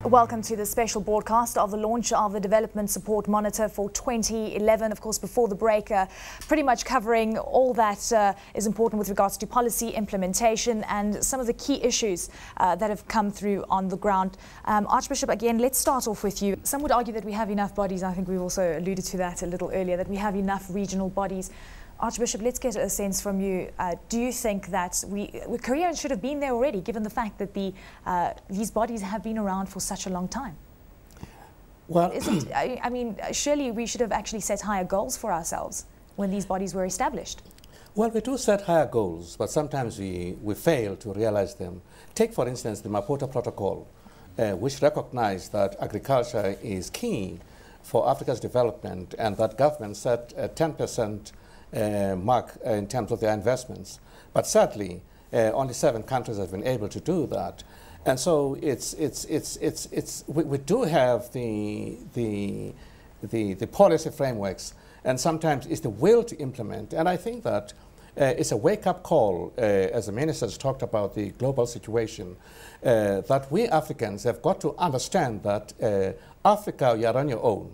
Welcome to the special broadcast of the launch of the Development Support Monitor for 2011. Of course, before the break, pretty much covering all that is important with regards to policy implementation and some of the key issues that have come through on the ground. Archbishop, again, let's start off with you. Some would argue that we have enough bodies. I think we also alluded to that a little earlier, that we have enough regional bodies. Archbishop, let's get a sense from you. Do you think that Korea should have been there already, given the fact that these bodies have been around for such a long time? Well, I mean, surely we should have actually set higher goals for ourselves when these bodies were established. Well, we do set higher goals, but sometimes we fail to realize them. Take, for instance, the Maputo Protocol, which recognized that agriculture is key for Africa's development and that government set a 10% mark in terms of their investments. But sadly, only 7 countries have been able to do that. And so we do have the policy frameworks, and sometimes it's the will to implement. And I think that it's a wake-up call, as the ministers talked about the global situation, that we Africans have got to understand that Africa, you are on your own.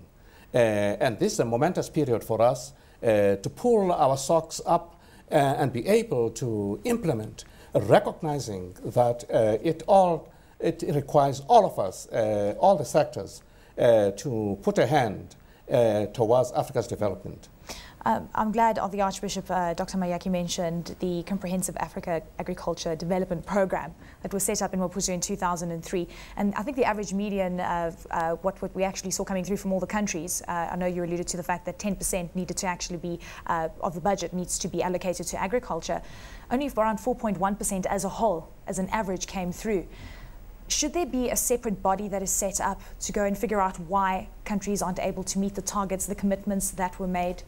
And this is a momentous period for us to pull our socks up and be able to implement, recognizing that it requires all of us, all the sectors, to put a hand towards Africa's development. I'm glad the Archbishop, Dr. Mayaki, mentioned the Comprehensive Africa Agriculture Development Program that was set up in Maputo in 2003. And I think the average median of what we actually saw coming through from all the countries, I know you alluded to the fact that 10% needed to actually be, of the budget needs to be allocated to agriculture. Only around 4.1% as a whole, as an average, came through. Should there be a separate body that is set up to go and figure out why countries aren't able to meet the targets, the commitments that were made?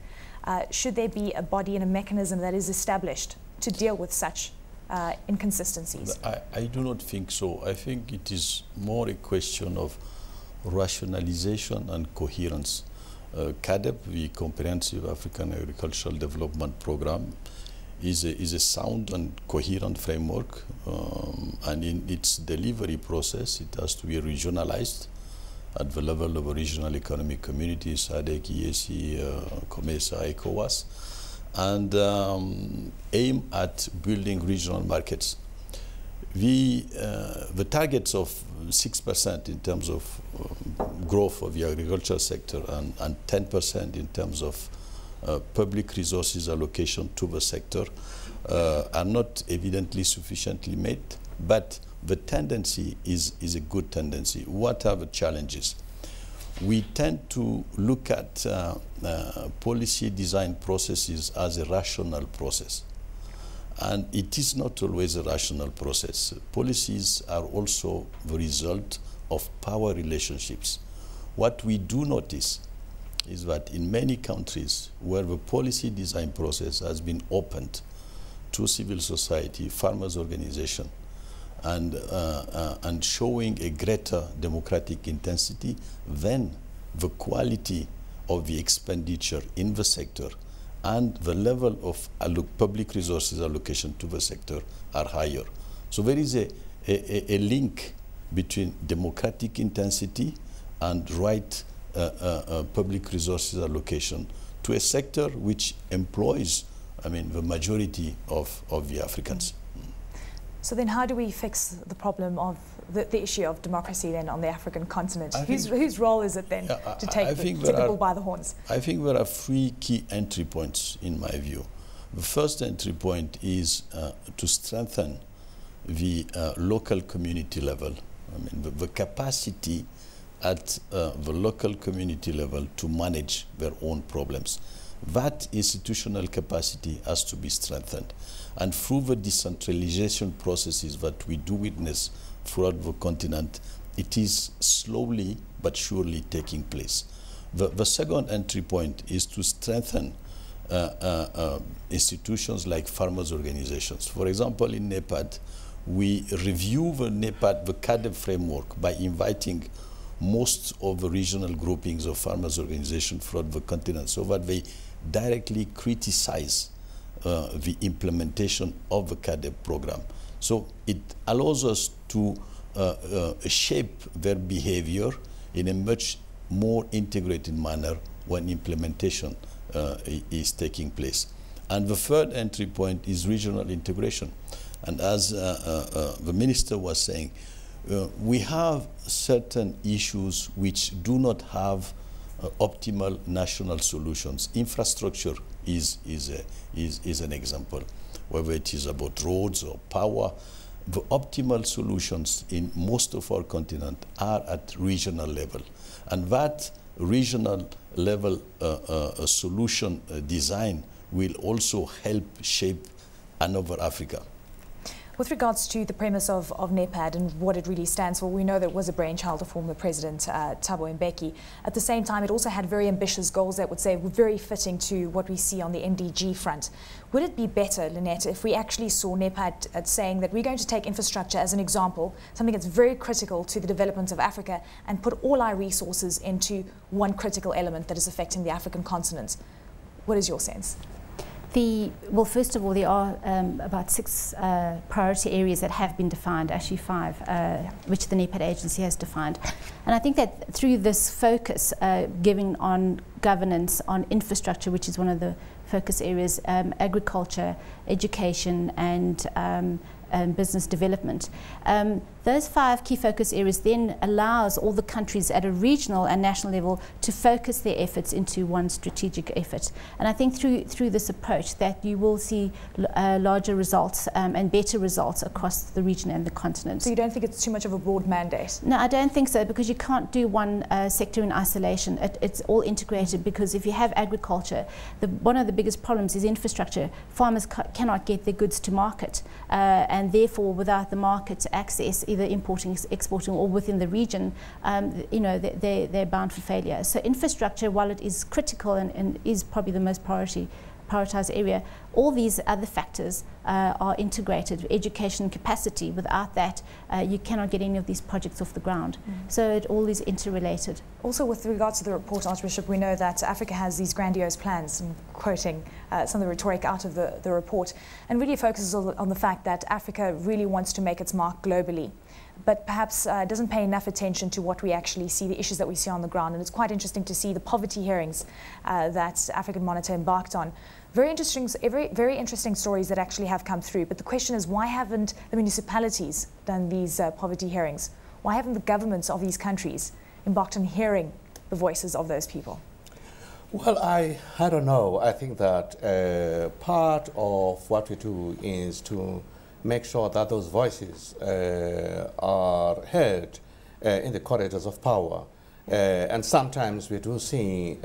Should there be a body and a mechanism that is established to deal with such inconsistencies? I do not think so. I think it is more a question of rationalization and coherence. CADEP, the Comprehensive African Agricultural Development Program, is a sound and coherent framework, and in its delivery process it has to be regionalized at the level of regional economic communities, SADC, EAC, COMESA, ECOWAS, and aim at building regional markets. The targets of 6% in terms of growth of the agriculture sector and 10% in terms of public resources allocation to the sector are not evidently sufficiently met, but the tendency is a good tendency. What are the challenges? We tend to look at policy design processes as a rational process. And it is not always a rational process. Policies are also the result of power relationships. What we do notice is that in many countries where the policy design process has been opened to civil society, farmers' organization, and showing a greater democratic intensity, then the quality of the expenditure in the sector and the level of public resources allocation to the sector are higher. So there is a link between democratic intensity and right public resources allocation to a sector which employs, I mean, the majority of the Africans. So then how do we fix the problem of the issue of democracy then on the African continent? Whose role is it then to take the bull by the horns? I think there are 3 key entry points in my view. The first entry point is to strengthen the local community level. I mean, the capacity at the local community level to manage their own problems. That institutional capacity has to be strengthened. And through the decentralization processes that we do witness throughout the continent, it is slowly but surely taking place. The second entry point is to strengthen institutions like farmers' organizations. For example, in NEPAD, we review the CADEP framework by inviting most of the regional groupings of farmers' organizations throughout the continent so that they directly criticize the implementation of the CADEP program. So it allows us to shape their behavior in a much more integrated manner when implementation is taking place. And the third entry point is regional integration. And as the minister was saying, we have certain issues which do not have optimal national solutions. Infrastructure is an example, whether it is about roads or power. The optimal solutions in most of our continent are at regional level. And that regional level solution design will also help shape another Africa. With regards to the premise of NEPAD and what it really stands for, we know that it was a brainchild of former President Thabo Mbeki. At the same time, it also had very ambitious goals that would say were very fitting to what we see on the MDG front. Would it be better, Lynette, if we actually saw NEPAD saying that we're going to take infrastructure as an example, something that's very critical to the development of Africa, and put all our resources into one critical element that is affecting the African continent? What is your sense? Well, first of all, there are about 6 priority areas that have been defined, actually 5, which the NEPAD agency has defined. And I think that through this focus, given on governance, on infrastructure, which is one of the focus areas, agriculture, education, and business development. Those 5 key focus areas then allows all the countries at a regional and national level to focus their efforts into one strategic effort. And I think through this approach that you will see larger results and better results across the region and the continent. So you don't think it's too much of a broad mandate? No, I don't think so, because you can't do one sector in isolation. It's all integrated, because if you have agriculture, one of the biggest problems is infrastructure. Farmers cannot get their goods to market, and therefore without the market access, either importing, exporting, or within the region, you know, they're bound for failure. So infrastructure, while it is critical and is probably the most prioritized area, all these other factors are integrated. Education capacity, without that, you cannot get any of these projects off the ground. So it all is interrelated. Also, with regards to the report, Archbishop, we know that Africa has these grandiose plans, I'm quoting some of the rhetoric out of the report, and really focuses on the fact that Africa really wants to make its mark globally, but perhaps doesn't pay enough attention to what we actually see, the issues that we see on the ground. And it's quite interesting to see the poverty hearings that African Monitor embarked on. Very interesting stories that actually have come through. But the question is, why haven't the municipalities done these poverty hearings? Why haven't the governments of these countries embarked on hearing the voices of those people? Well, I don't know. I think that part of what we do is to make sure that those voices are heard in the corridors of power. And sometimes we do see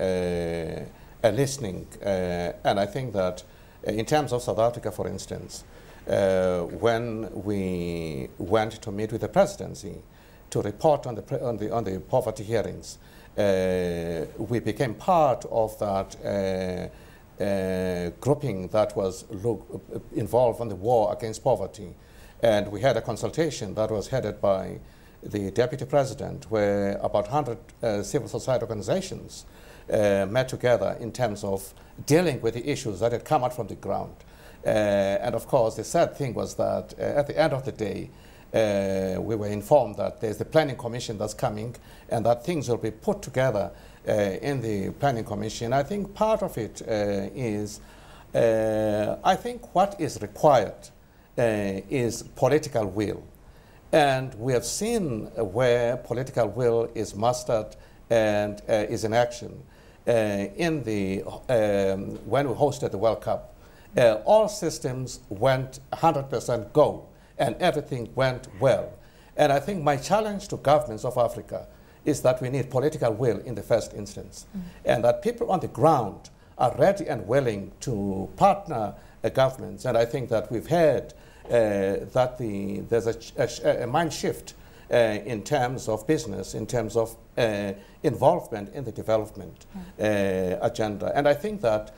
listening. And I think that in terms of South Africa, for instance, when we went to meet with the presidency to report on the poverty hearings, we became part of that grouping that was involved in the war against poverty. And we had a consultation that was headed by the deputy president, where about 100 civil society organizations met together in terms of dealing with the issues that had come out from the ground. And of course, the sad thing was that at the end of the day, we were informed that there's the planning commission that's coming, and that things will be put together in the planning commission. I think part of it is, I think what is required is political will. And we have seen where political will is mustered and is in action. When we hosted the World Cup, all systems went 100% go, and everything went well. And I think my challenge to governments of Africa is that we need political will in the first instance, and that people on the ground are ready and willing to partner governments. And I think that we've heard that there's a mind shift in terms of business, in terms of involvement in the development agenda. And I think that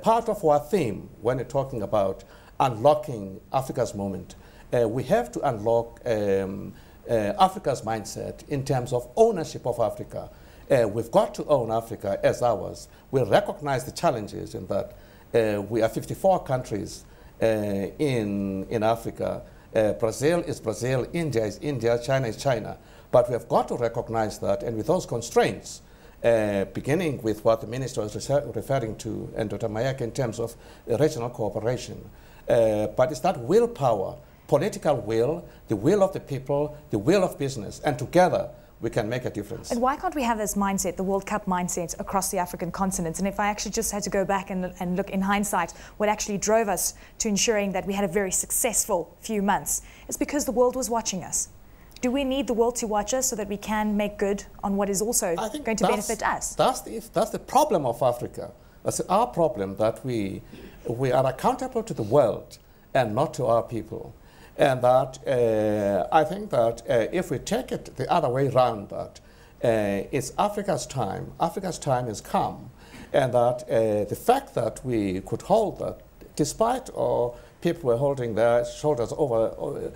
part of our theme when we're talking about unlocking Africa's moment, we have to unlock Africa's mindset in terms of ownership of Africa. We've got to own Africa as ours. We recognize the challenges in that we are 54 countries in Africa. Brazil is Brazil, India is India, China is China. But we have got to recognize that, and with those constraints, beginning with what the minister was referring to, and Dr. Mayaki, in terms of regional cooperation. But it's that willpower, political will, the will of the people, the will of business, and together we can make a difference. And why can't we have this mindset, the World Cup mindset, across the African continent? And if I actually just had to go back and look in hindsight, what actually drove us to ensuring that we had a very successful few months is because the world was watching us. Do we need the world to watch us so that we can make good on what is also going to benefit us? That's the problem of Africa. That's our problem, that we are accountable to the world and not to our people. And that I think that if we take it the other way around, that it's Africa's time has come, and that the fact that we could hold that, despite people were holding their shoulders over,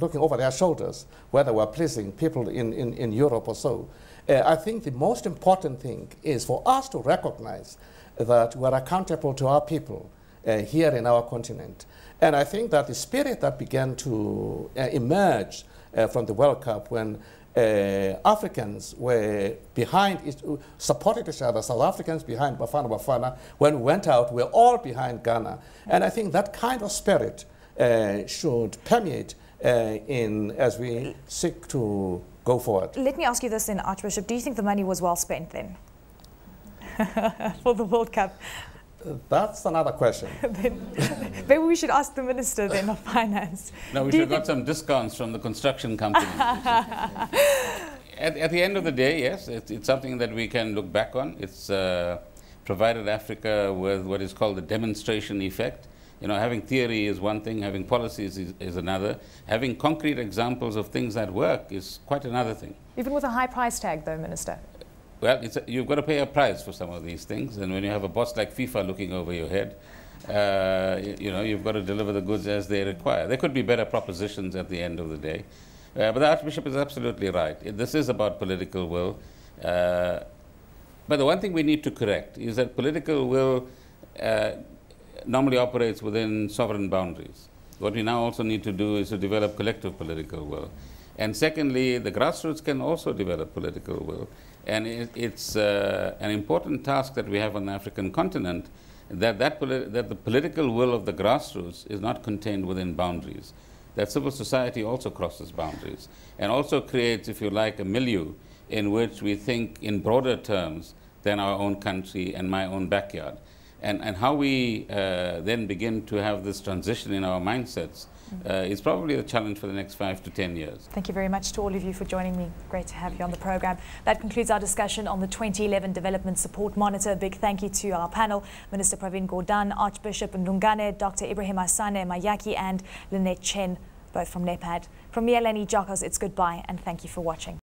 looking over their shoulders, where they were pleasing people in Europe or so, I think the most important thing is for us to recognize that we're accountable to our people here in our continent. And I think that the spirit that began to emerge from the World Cup, when Africans were behind, supported each other, South Africans behind Bafana, when we went out, we're all behind Ghana. And I think that kind of spirit should permeate as we seek to go forward. Let me ask you this then, Archbishop. Do you think the money was well spent then for the World Cup? That's another question. Maybe we should ask the Minister then of Finance. No, we should have got some discounts from the construction company. At the end of the day, yes, it's something that we can look back on. It's provided Africa with what is called the demonstration effect. You know, having theory is one thing, having policies is another. Having concrete examples of things that work is quite another thing. Even with a high price tag, though, Minister? Well, you've got to pay a price for some of these things, and when you have a boss like FIFA looking over your head, you know, you've got to deliver the goods as they require. There could be better propositions at the end of the day. But the Archbishop is absolutely right. This is about political will. But the one thing we need to correct is that political will normally operates within sovereign boundaries. What we now also need to do is to develop collective political will. And secondly, the grassroots can also develop political will. And it's an important task that we have on the African continent, that the political will of the grassroots is not contained within boundaries, that civil society also crosses boundaries and also creates, if you like, a milieu in which we think in broader terms than our own country and my own backyard. And how we then begin to have this transition in our mindsets is probably the challenge for the next 5 to 10 years. Thank you very much to all of you for joining me. Great to have you on the program. That concludes our discussion on the 2011 Development Support Monitor. A big thank you to our panel, Minister Pravin Gordhan, Archbishop Ndungane, Dr. Ibrahim Assane Mayaki and Lynette Chen, both from NEPAD. From me, Eleni, Giokos, it's goodbye and thank you for watching.